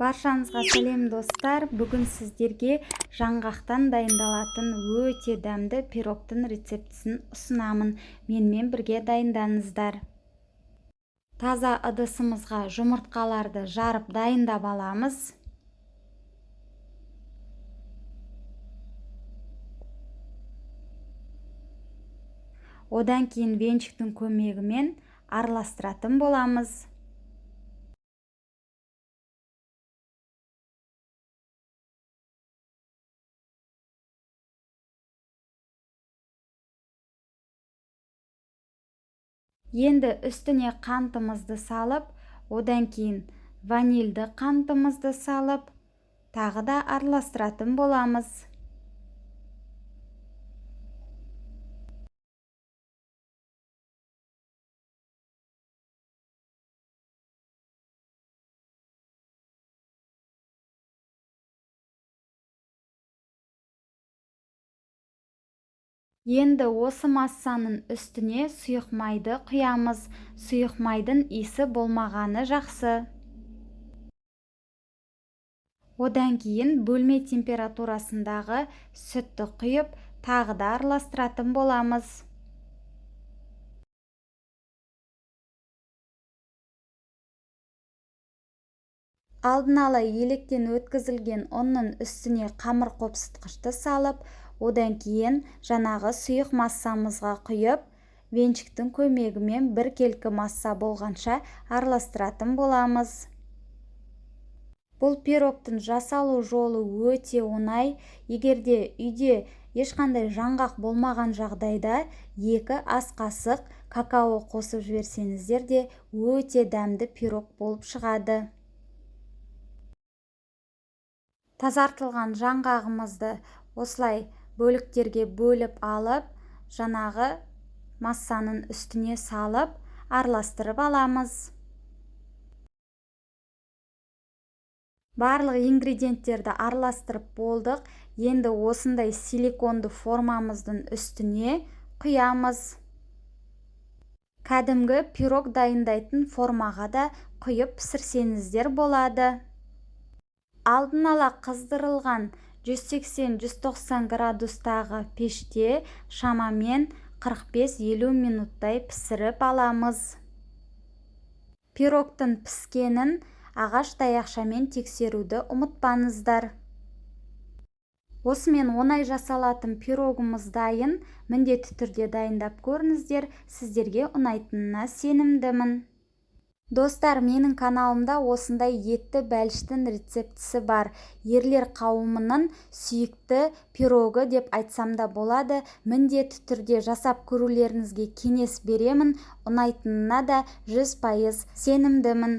Баршаңызға сәлем достар. Бүгін сіздерге жаңғақтан дайындалатын өте дәмді пирогтың рецептісін ұсынамын. Менімен бірге дайындаңыздар. Таза ыдысымызға жұмыртқаларды жарып дайындап аламыз. Одан кейін венчиктің көмегімен араластыратын боламыз. Енді үстіне қантымызды салып, одан кейін ванильді қантымызды салып, тағы да араластыратын боламыз. Енді осы массаның үстіне сұйық майды құямыз. Сұйық майдың иісі болмағаны жақсы. Одан кейін бөлме температурасындағы сүтті құйып, тағы да араластыратын боламыз. Алдын ала електен өткізілген ұнның үстіне қамыр қопсытқышты салып, одан кейін жаңағы сұйық массамызға құйып, венчиктің көмегімен біркелкі масса болғанша араластыратын боламыз. Бұл пирогтың жасалу жолы өте оңай. Егерде үйде ешқандай жаңғақ болмаған жағдайда 2 ас қасық какао қосып жіберсеңіздер де өте дәмді пирог болып шығады. Тазартылған жаңғағымызды осылай бөліктерге бөліп алып, жаңағы массаның үстіне салып, араластырып аламыз. Барлық ингредиенттерді араластырып болдық. Енді осындай силиконды формамыздың үстіне құямыз. Кәдімгі пирог дайындайтын формаға да құйып пісірсеңіздер болады. Алдын ала қыздырылған 180-190 градустағы пеште шамамен 45-50 минуттай пісіріп аламыз. Пирогтың піскенін ағаш таяқшамен тексеруді ұмытпаңыздар. Осымен оңай жасалатын пирогымыз дайын. Міндетті түрде дайындап көріңіздер. Сіздерге ұнайтынына сенімдімін. Достар, менің каналымда осындай етті бәліштің рецептісі бар. Ерлер қауымының сүйікті пирогы деп айтсам да болады. Міндетті түрде жасап көрулеріңізге кеңес беремін. Ұнайтынына да 100% сенімдімін.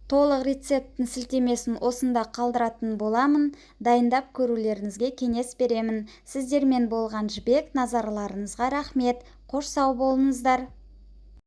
Толық рецепттің сілтемесін осында қалдыратын боламын. Дайындап көрулеріңізге кеңес беремін. Сіздермен болған Жібек, назарларыңызға рахмет. Қош сау болыңыздар.